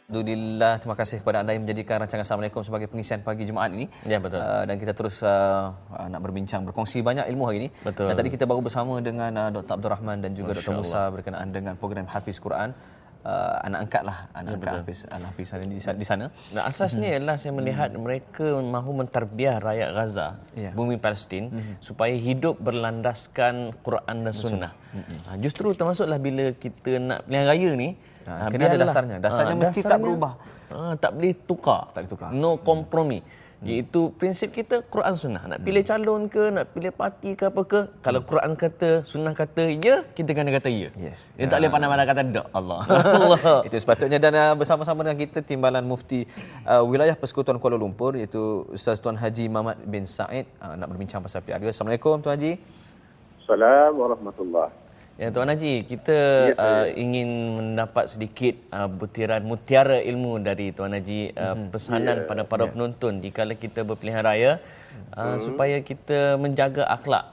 Alhamdulillah, terima kasih kepada anda yang menjadikan rancangan Assalamualaikum sebagai pengisian pagi Jumaat ini. Ya, betul. Dan kita terus nak berbincang, berkongsi banyak ilmu hari ini. Betul. Dan tadi kita baru bersama dengan Dr. Abdul Rahman dan juga Dr. Musa Masya-Allah. berkenaan dengan program Hafiz Quran. Anak angkat Hafiz di sana. Nah, asasnya ialah saya melihat mereka mahu mentarbiah rakyat Gaza, bumi Palestin, supaya hidup berlandaskan Quran dan Sunnah. Justru termasuklah bila kita nak pilihan raya ni, kena ada dasarnya. Dasarnya mesti tak berubah. Tak boleh tukar. No kompromi. Iaitu prinsip kita Quran Sunnah. Nak pilih calon ke, nak pilih parti ke apa ke, kalau Quran kata, Sunnah kata ya, kita kena kata ya. Yes. Dia tak boleh pandai-pandai kata tak. Allah. Itu sepatutnya. Dan bersama-sama dengan kita Timbalan Mufti Wilayah Persekutuan Kuala Lumpur, iaitu Ustaz Tuan Haji Muhammad bin Said, nak berbincang pasal PRU. Assalamualaikum Tuan Haji. Assalamualaikum warahmatullahi. Ya, Tuan Haji, kita ingin mendapat sedikit butiran mutiara ilmu dari Tuan Haji, pesanan pada para penonton dikala kita berpilihan raya, supaya kita menjaga akhlak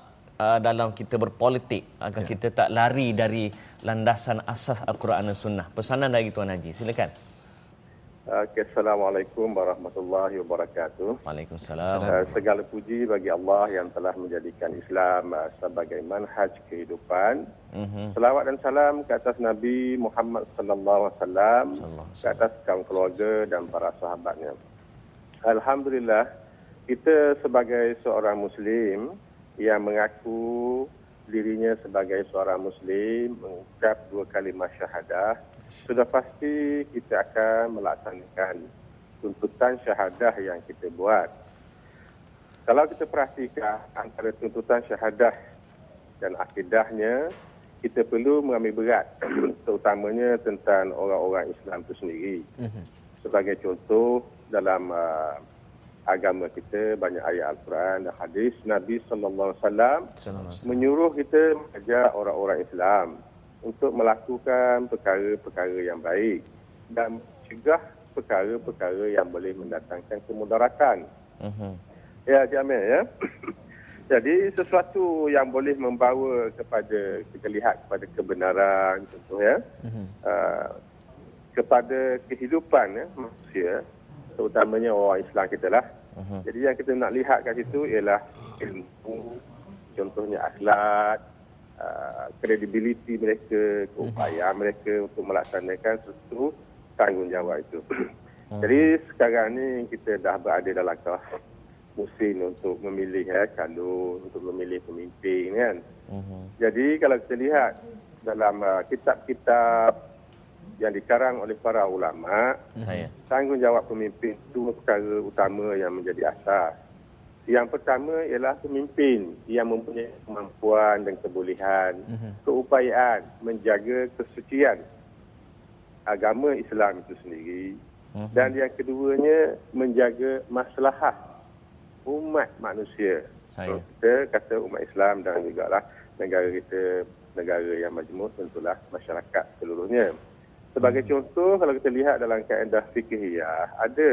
dalam kita berpolitik, agar kita tak lari dari landasan asas Al-Quran dan Sunnah. Pesanan dari Tuan Haji, silakan. Assalamualaikum warahmatullahi wabarakatuh. Waalaikumsalam. Segala puji bagi Allah yang telah menjadikan Islam sebagai manhaj kehidupan. Selawat dan salam ke atas Nabi Muhammad sallallahu alaihi wasallam, ke atas kaum keluarga dan para sahabatnya. Alhamdulillah, kita sebagai seorang Muslim yang mengaku dirinya sebagai seorang Muslim, mengucap 2 kalimah syahadah, sudah pasti kita akan melaksanakan tuntutan syahadah yang kita buat. Kalau kita perhatikan antara tuntutan syahadah dan akidahnya, kita perlu mengambil berat, terutamanya tentang orang-orang Islam itu sendiri. Sebagai contoh, dalam agama kita banyak ayat Al-Quran dan hadis Nabi sallallahu alaihi wasallam menyuruh kita mengajar orang-orang Islam untuk melakukan perkara-perkara yang baik dan mencegah perkara-perkara yang boleh mendatangkan kemudaratan. Ya, Jamil, ya. Jadi sesuatu yang boleh membawa kepada, kita lihat kepada kebenaran, contohnya, kepada kehidupan manusia, terutamanya orang Islam kita lah. Jadi yang kita nak lihat kat situ ialah ilmu, contohnya akhlak, kredibiliti mereka, keupayaan mereka untuk melaksanakan sesuatu tanggungjawab itu. Jadi sekarang ni kita dah berada dalam kelas musim untuk memilih calon, untuk memilih pemimpin kan. Jadi kalau kita lihat dalam kitab-kitab yang dikarang oleh para ulama, tanggungjawab pemimpin itu perkara utama yang menjadi asas. Yang pertama ialah pemimpin yang mempunyai kemampuan dan kebolehan, keupayaan menjaga kesucian agama Islam itu sendiri. Dan yang keduanya menjaga maslahat umat manusia. Kita kata umat Islam dan juga lah negara kita, negara yang majmuk, tentulah masyarakat seluruhnya. Sebagai contoh, kalau kita lihat dalam kaedah fiqhiyah, ada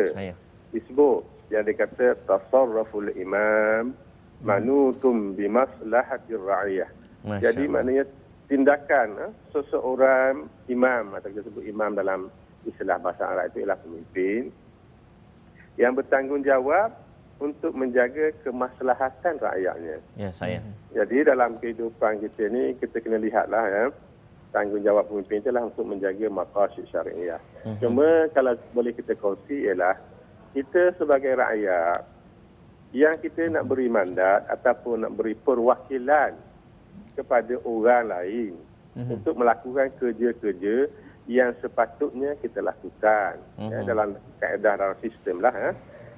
disebut yang dikata tasarruful imam manutum bimaslahatir ra'iyah. Jadi maknanya tindakan seseorang imam, atau kita sebut imam dalam istilah bahasa Arab itu ialah pemimpin yang bertanggungjawab untuk menjaga kemaslahatan rakyatnya. Ya, saya. Jadi dalam kehidupan kita ni, kita kena lihatlah ya, tanggungjawab pemimpin itulah untuk menjaga maqasid syariah. Cuma kalau boleh kita kongsi ialah kita sebagai rakyat yang kita nak beri mandat ataupun nak beri perwakilan kepada orang lain untuk melakukan kerja-kerja yang sepatutnya kita lakukan dalam kaedah dalam sistem lah.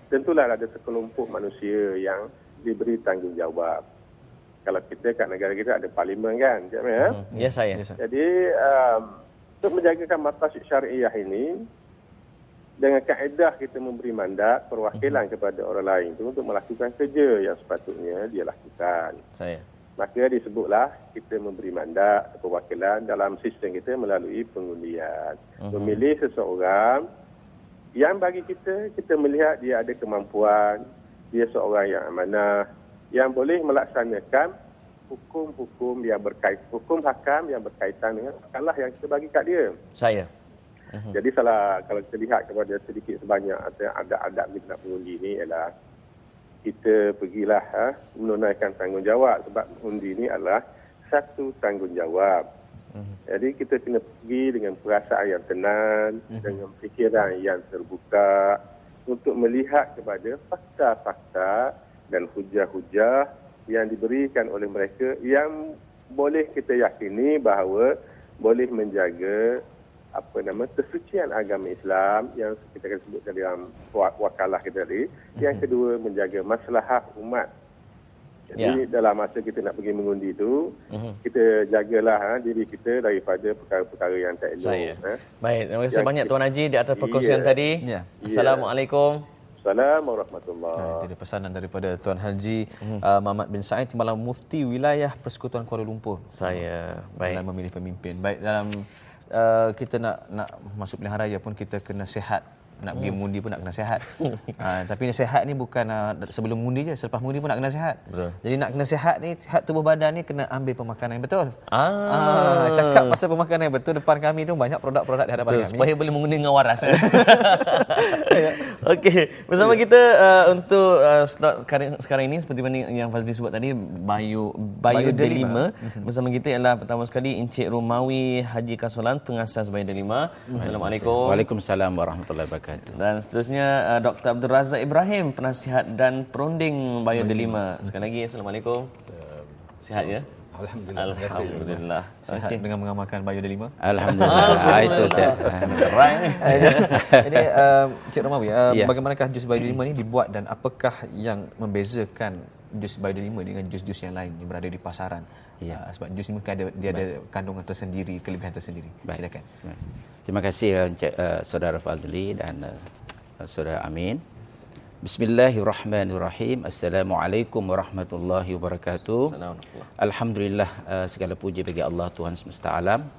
Tentulah ada sekelompok manusia yang diberi tanggungjawab. Kalau kita kat negara kita ada parlimen kan, Ya, saya. Jadi untuk menjagakan maqasid syariah ini, dengan kaedah kita memberi mandat perwakilan kepada orang lain itu untuk melakukan kerja yang sepatutnya dia lakukan. Maka disebutlah kita memberi mandat perwakilan dalam sistem kita melalui pengundian. Memilih seseorang yang bagi kita melihat dia ada kemampuan, dia seorang yang amanah, yang boleh melaksanakan hukum-hukum yang berkaitan, hukum hakam yang berkaitan dengan makalah yang kita bagi kat dia. Jadi kalau kita lihat kepada sedikit sebanyak adab kita nak mengundi ni ialah kita pergilah menunaikan tanggungjawab, sebab mengundi ni adalah satu tanggungjawab. Jadi kita kena pergi dengan perasaan yang tenang, dengan fikiran yang terbuka untuk melihat kepada fakta-fakta dan hujah-hujah yang diberikan oleh mereka yang boleh kita yakini bahawa boleh menjaga kesucian agama Islam yang kita akan sebutkan dalam wakalah kita tadi. Yang kedua, menjaga maslahah umat. Jadi dalam masa kita nak pergi mengundi itu, kita jagalah diri kita daripada perkara-perkara yang tak elok. Baik, terima kasih banyak Tuan Haji di atas perkongsian tadi. Assalamualaikum. Assalamualaikum warahmatullahi. Itu pesanan daripada Tuan Haji Mamat bin Said, Timbalan Mufti Wilayah Persekutuan Kuala Lumpur. Dalam memilih pemimpin. Baik, dalam kita nak masuk pilihan raya pun kita kena sihat. Nak pergi mengundi pun nak kena sihat. Tapi sihat ni bukan sebelum mengundi je, selepas mengundi pun nak kena sihat. Betul. Jadi nak kena sihat ni, sihat tubuh badan ni kena ambil pemakanan yang betul. Cakap pasal pemakanan yang betul, depan kami tu banyak produk-produk di hadapan kami. Supaya boleh mengundi dengan waras. Okey, bersama kita untuk slot sekarang ini seperti mana yang Fazli sebut tadi, Bayu Delima. Bersama kita ialah pertama sekali Encik Romawi Haji Kasolan, pengasas Bayu Delima. Assalamualaikum. Waalaikumsalam warahmatullahi wabarakatuh. Dan seterusnya Dr. Abdul Razak Ibrahim, penasihat dan perunding Bayu Delima. Sekali lagi Assalamualaikum. Sihat ya? Alhamdulillah. Sihat dengan mengamalkan Bayu Delima. Alhamdulillah. Itu sihat. Jadi Cik Romawi, bagaimanakah jus Bayu Delima ni dibuat dan apakah yang membezakan jus Bayu Delima dengan jus-jus yang lain yang berada di pasaran? Sebab jus ni mungkin ada kandungan tersendiri, kelebihan tersendiri. Silakan. Terima kasih Saudara Fazli dan Saudara Amin. Bismillahirrahmanirrahim. Assalamualaikum warahmatullahi wabarakatuh. Alhamdulillah, segala puji bagi Allah Tuhan semesta alam.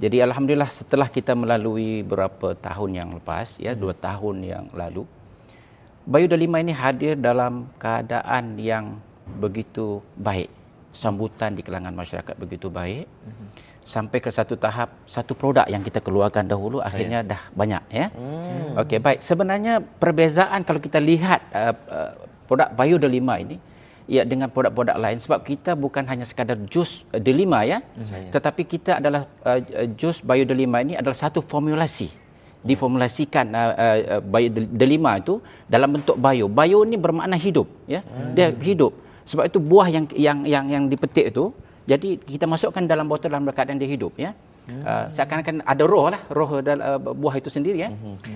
Jadi alhamdulillah setelah kita melalui beberapa tahun yang lepas, 2 tahun yang lalu, Bayu Delima ini hadir dalam keadaan yang begitu baik. Sambutan di kalangan masyarakat begitu baik. Sampai ke satu tahap, satu produk yang kita keluarkan dahulu akhirnya dah banyak Okey, baik. Sebenarnya perbezaan kalau kita lihat produk Bayu Delima ini dengan produk-produk lain, sebab kita bukan hanya sekadar jus Delima tetapi kita adalah jus Bayu Delima ini adalah satu formulasi. Diformulasikan Bayu Delima itu dalam bentuk bayu. Bayu ni bermakna hidup, dia hidup. Sebab itu buah yang dipetik itu, jadi kita masukkan dalam botol dalam keadaan dia hidup, seakan-akan ada roh dalam buah itu sendiri,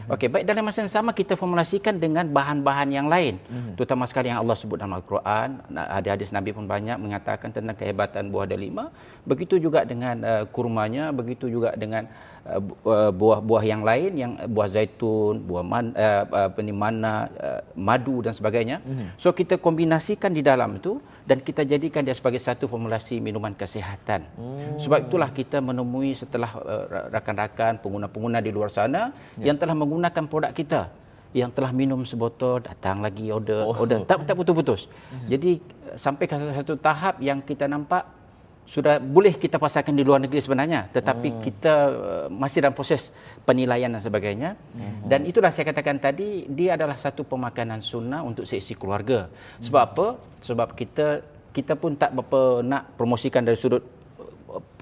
Okey, baik, dalam masa yang sama kita formulasikan dengan bahan-bahan yang lain, terutama sekali yang Allah sebut dalam Al-Quran. Hadis Nabi pun banyak mengatakan tentang kehebatan buah Delima. Begitu juga dengan kurmanya, begitu juga dengan buah-buah yang lain, yang buah zaitun, buah mana, madu dan sebagainya. So kita kombinasikan di dalam itu dan kita jadikan dia sebagai satu formulasi minuman kesihatan. Sebab itulah kita menemui setelah rakan-rakan pengguna-pengguna di luar sana yang telah menggunakan produk kita, yang telah minum sebotol, datang lagi order tak putus-putus. Jadi sampai ke satu tahap yang kita nampak sudah boleh kita pasarkan di luar negeri sebenarnya, tetapi kita masih dalam proses penilaian dan sebagainya. Dan itulah saya katakan tadi, dia adalah satu pemakanan sunnah untuk seisi keluarga. Sebab apa? Sebab kita pun tak berapa nak promosikan dari sudut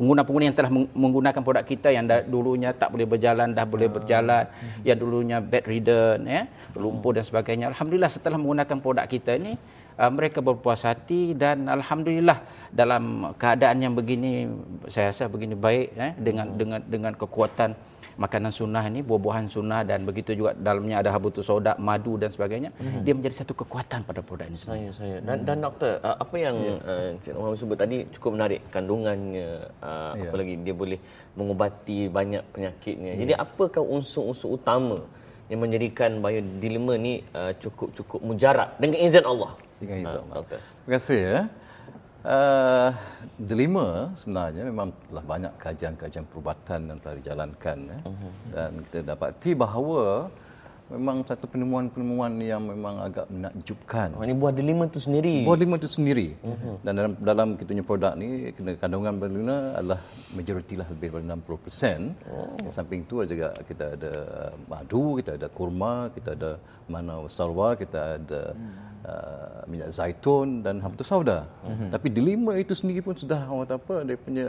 pengguna-pengguna yang telah menggunakan produk kita, yang dulunya tak boleh berjalan, dah boleh berjalan, yang dulunya bedridden, lumpuh dan sebagainya. Alhamdulillah setelah menggunakan produk kita ini, mereka berpuas hati dan alhamdulillah dalam keadaan yang begini, saya rasa begini baik, dengan kekuatan makanan sunnah ini, buah-buahan sunnah, dan begitu juga dalamnya ada habatus sauda, madu dan sebagainya. Dia menjadi satu kekuatan pada produk ini sendiri. Dan doktor, apa yang Cik Muhammad sebut tadi cukup menarik, kandungannya, apalagi dia boleh mengubati banyak penyakitnya. Jadi apakah unsur-unsur utama yang menjadikan Bayu Delima ni cukup mujarab dengan izin Allah? Dengan izin Allah. Terima kasih Delima sebenarnya memang telah banyak kajian-kajian perubatan yang telah dijalankan, dan kita dapati bahawa memang satu penemuan-penemuan yang memang agak menakjubkan. Ini buah delima itu sendiri. Buah delima itu sendiri. Dan dalam kita punya produk ni, kandungan buah delima adalah majoriti lah, lebih daripada 60%. Di samping itu juga kita ada madu, kita ada kurma, kita ada manau salwa, kita ada minyak zaitun dan habatus sauda. Tapi delima itu sendiri pun sudah dia punya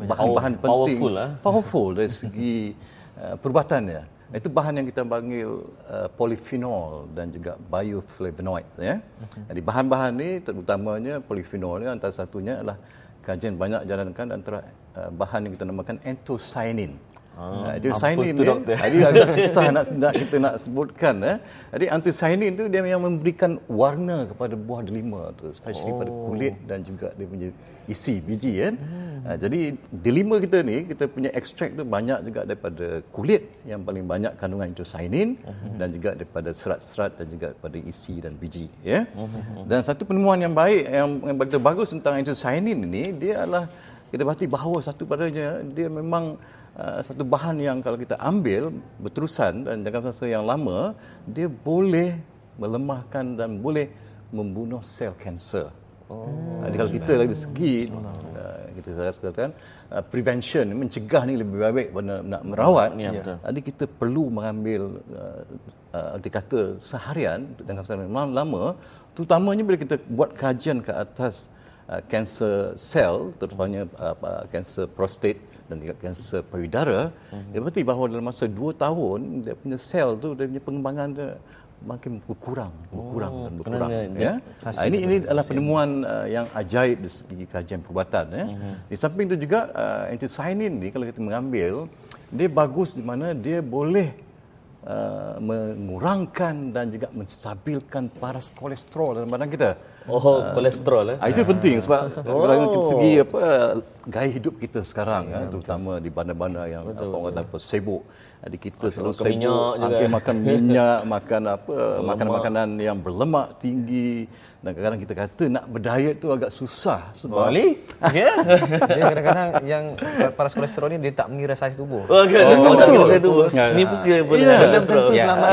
bahan-bahan penting. Powerful dari segi perbuatannya. Itu bahan yang kita panggil polyphenol dan juga bioflavonoid, ya. Jadi bahan-bahan ni terutamanya polyphenol ni, antara satunya adalah kajian banyak jalankan antara bahan yang kita namakan anthocyanin. Itu cyanin ni, jadi agak susah kita nak sebutkan. Jadi anthocyanin tu dia yang memberikan warna kepada buah delima tu, especially pada kulit dan juga dia punya isi biji, kan. Jadi delima kita ni, kita punya ekstrak tu banyak juga daripada kulit yang paling banyak kandungan anthocyanin dan juga daripada serat-serat dan juga daripada isi dan biji, ya. Dan satu penemuan yang baik yang begitu bagus tentang anthocyanin ini, dia adalah kita berarti bahawa satu padanya dia memang satu bahan yang kalau kita ambil berterusan dan jangka masa yang lama, dia boleh melemahkan dan boleh membunuh sel kanser. Jadi kalau kita dari segi kita katakan prevention, mencegah ni lebih baik pada nak merawat. Jadi kita perlu mengambil kata seharian jangka masa yang lama, terutamanya bila kita buat kajian ke atas kanser sel, terutamanya kanser prostat dan juga kanser payudara, dia berarti bahawa dalam masa 2 tahun dia punya sel tu, dia punya pengembangan dia makin berkurang dan berkurang, ya. Ini adalah penemuan yang ajaib dari segi kajian perubatan, ya. Di samping itu juga anthocyanin ni kalau kita mengambil, dia bagus di mana dia boleh mengurangkan dan juga menstabilkan paras kolesterol dalam badan kita. Kolesterol. Itu penting sebab dalam segi gaya hidup kita sekarang, terutama di bandar-bandar yang orang kata sibuk. Jadi kita selalu sibuk makan minyak, makan makanan-makanan yang berlemak tinggi, dan kadang-kadang kita kata nak berdiet tu agak susah sebab dia kadang-kadang yang paras kolesterol ni dia tak mengira saiz tubuh. Tak mengira saiz tubuh. Ni bukan belum tentu selamat.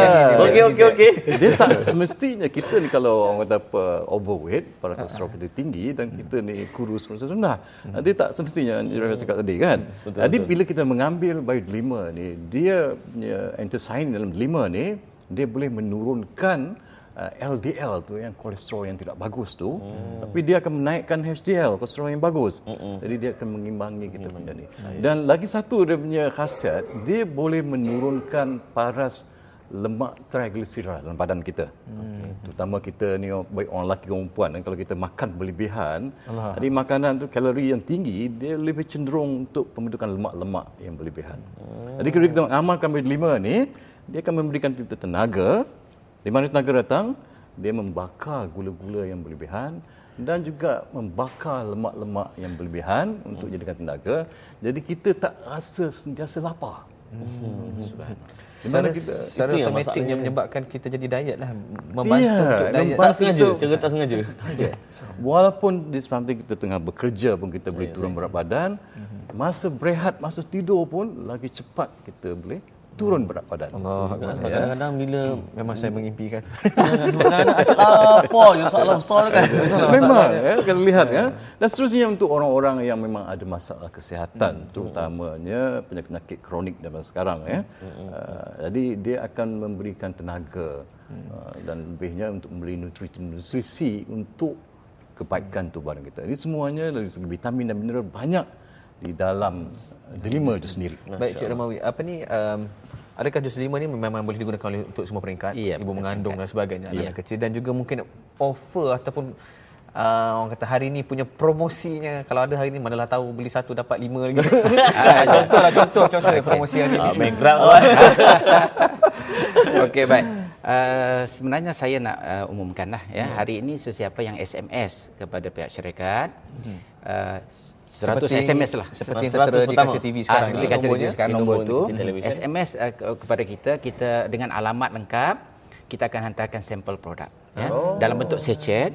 Okey. Dia tak semestinya kita ni kalau orang kata overweight, paras kolesterol kita tinggi dan kita ni kurus macam rendah. Dia tak semestinya yang cakap tadi, kan. Jadi bila kita mengambil biodelima ni, dia punya anthocyanin dalam delima ni, dia boleh menurunkan LDL tu, yang kolesterol yang tidak bagus tu, tapi dia akan menaikkan HDL, kolesterol yang bagus. Jadi dia akan mengimbangi kita punya ni. Dan lagi satu dia punya khasiat, dia boleh menurunkan paras lemak triglyceride dalam badan kita. Terutama kita ni baik orang lelaki maupun perempuan, dan kalau kita makan berlebihan, jadi makanan tu kalori yang tinggi, dia lebih cenderung untuk pembentukan lemak-lemak yang berlebihan. Jadi kalau kita mengamalkan biodelima ni, dia akan memberikan kita tenaga. Di mana tenaga datang, dia membakar gula-gula yang berlebihan dan juga membakar lemak-lemak yang berlebihan untuk jadikan tenaga. Jadi kita tak rasa sentiasa lapar. Secara otomatik yang menyebabkan kita jadi diet lah, membantu untuk diet. Tak sengaja, secara tak sengaja. Walaupun di samping kita tengah bekerja pun kita boleh turun berat badan, masa berehat, masa tidur pun lagi cepat kita boleh turun berat badan. Kadang-kadang bila memang saya mengimpikan. Apa yang soalan besar kan. Memang kalau lihat, dan seterusnya untuk orang-orang yang memang ada masalah kesihatan, terutamanya penyakit kronik zaman sekarang, jadi dia akan memberikan tenaga dan lebihnya untuk memberi nutrisi untuk kebaikan tubuh badan kita. Ini semuanya dari segi vitamin dan mineral banyak di dalam delima itu sendiri. Baik, Cik Ramawi, adakah jus delima ni memang boleh digunakan untuk semua peringkat, ibu mengandung dan sebagainya, anak yang kecil, dan juga mungkin offer ataupun orang kata hari ni punya promosinya, kalau ada hari ni manalah tahu beli satu dapat 5 lagi. Contoh promosi hari ni. Background. Okey, baik. Sebenarnya saya nak umumkanlah, hari ini sesiapa yang SMS kepada pihak syarikat, 100 SMS lah. Seperti yang tertera di kaca TV sekarang. Seperti kaca TV sekarang, nombor tu. SMS kepada kita dengan alamat lengkap, kita akan hantarkan sampel produk. ya, dalam bentuk sachet.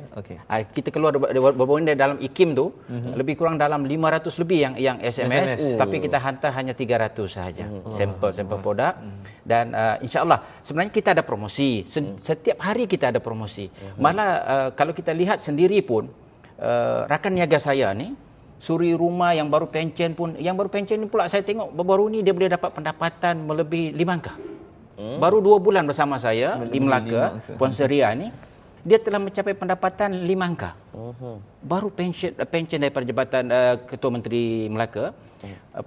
Kita keluar baru dalam IKIM tu lebih kurang dalam 500 lebih yang SMS. Tapi kita hantar hanya 300 sahaja sampel produk. Dan insya-Allah sebenarnya kita ada promosi. Setiap hari kita ada promosi. Malah kalau kita lihat sendiri pun rakan niaga saya ni suri rumah yang baru pencen pun, yang baru pencen ni pula saya tengok baru ni dia boleh dapat pendapatan melebihi 5 angka. Baru 2 bulan bersama saya di Melaka, Puan Seria ni, dia telah mencapai pendapatan 5 angka. Baru pension daripada Jabatan Ketua Menteri Melaka.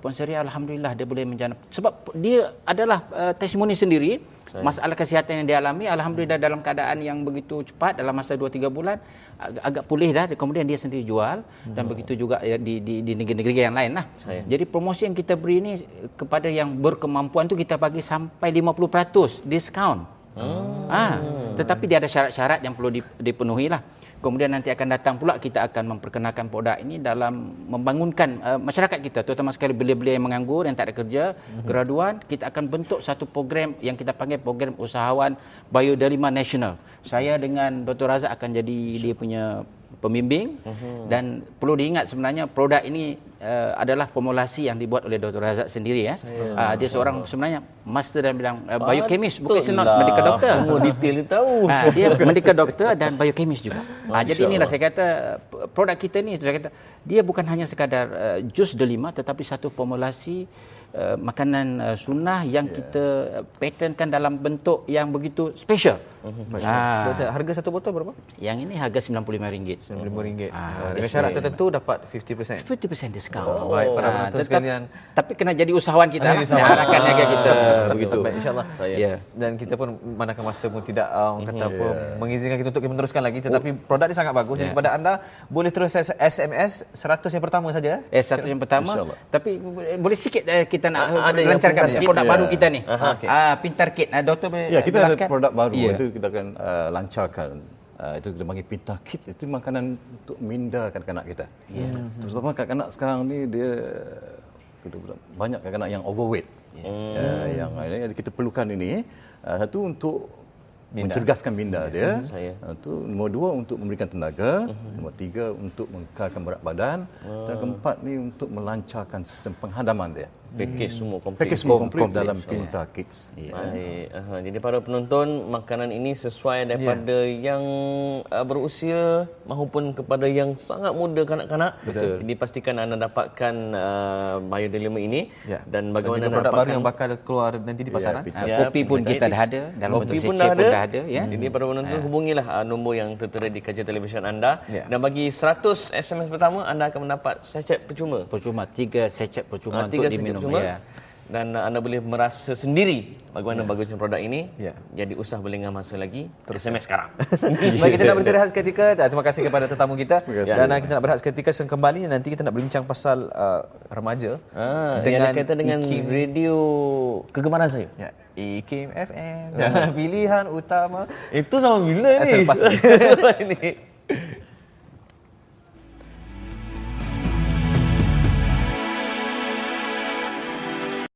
Puan Seria alhamdulillah dia boleh menjana, sebab dia adalah testimoni sendiri masalah kesihatan yang dia alami, alhamdulillah dalam keadaan yang begitu cepat, dalam masa 2-3 bulan agak pulih dah, kemudian dia sendiri jual. Dan begitu juga di negeri-negeri yang lain lah. Jadi promosi yang kita beri ni kepada yang berkemampuan tu kita bagi sampai 50% diskaun. Tetapi dia ada syarat-syarat yang perlu dipenuhi lah. Kemudian nanti akan datang pula kita akan memperkenalkan produk ini dalam membangunkan masyarakat kita, terutama sekali belia-belia yang menganggur, yang tak ada kerja, graduan. Kita akan bentuk satu program yang kita panggil program usahawan Bioderma Nasional. Saya dengan Dr. Razak akan jadi dia punya pembimbing. Dan perlu diingat sebenarnya produk ini adalah formulasi yang dibuat oleh Dr. Razak sendiri ya. Dia seorang sebenarnya master dalam bidang biochemist, bukan medical doctor. Semua detail dia tahu. Dia medical doctor dan biochemist juga. Jadi inilah saya kata produk kita ni, saya kata dia bukan hanya sekadar jus delima, tetapi satu formulasi makanan sunnah yang kita patentkan dalam bentuk yang begitu special. Harga satu botol berapa? Yang ini harga RM95. RM95. Dengan syarat tertentu dapat 50%. 50% diskaun. Baik para penonton sekalian. Tapi kena jadi usahawan kita lah. Rakan niaga kita begitu. Baik, insya-Allah. Dan kita pun manakala masa pun tidak mengizinkan kita untuk meneruskan lagi, tetapi produk ini sangat bagus. Jadi kepada anda boleh terus SMS 100 yang pertama saja. 100 yang pertama. Tapi boleh sikit kita nak lancarkan produk baru kita ni. Pintar Kit. Doktor kita ada produk baru itu kita akan lancarkan. Itu kita panggil Pintar Kit. Itu makanan untuk minda kanak-kanak kita. Terutama kanak-kanak sekarang ni dia banyak kanak-kanak yang overweight. Yang kita perlukan ini satu untuk mencerdaskan minda dia. Itu nombor 2 untuk memberikan tenaga, nombor 3 untuk mengekalkan berat badan, dan keempat ni untuk melancarkan sistem penghadaman dia. Package semua komplit. Package semua komplit dalam Pintar Kids. Baik. Jadi para penonton, makanan ini sesuai daripada yang berusia maupun kepada yang sangat muda kanak-kanak. Betul. Jadi pastikan anda dapatkan Bioderma ini. Dan bagaimana produk baru yang bakal keluar nanti di pasaran. Kopi pun kita dah ada, dalam bentuk sachet pun dah ada. Jadi para penonton hubungilah nombor yang tertera di kaca televisyen anda. Dan bagi 100 SMS pertama anda akan mendapat sachet percuma. 3 sachet percuma untuk diminum. Dan anda boleh merasa sendiri bagaimana bagusnya produk ini. Jadi usah berlengah masa lagi, terus SMS sekarang. Baik, kita nak berhenti seketika. Terima kasih kepada tetamu kita. Dan kita nak berehat seketika kembali. Nanti kita nak berbincang pasal remaja dengan kaitan dengan radio kegemaran saya. IKIM FM, pilihan utama. Itu sama bila ni? Selepas ini.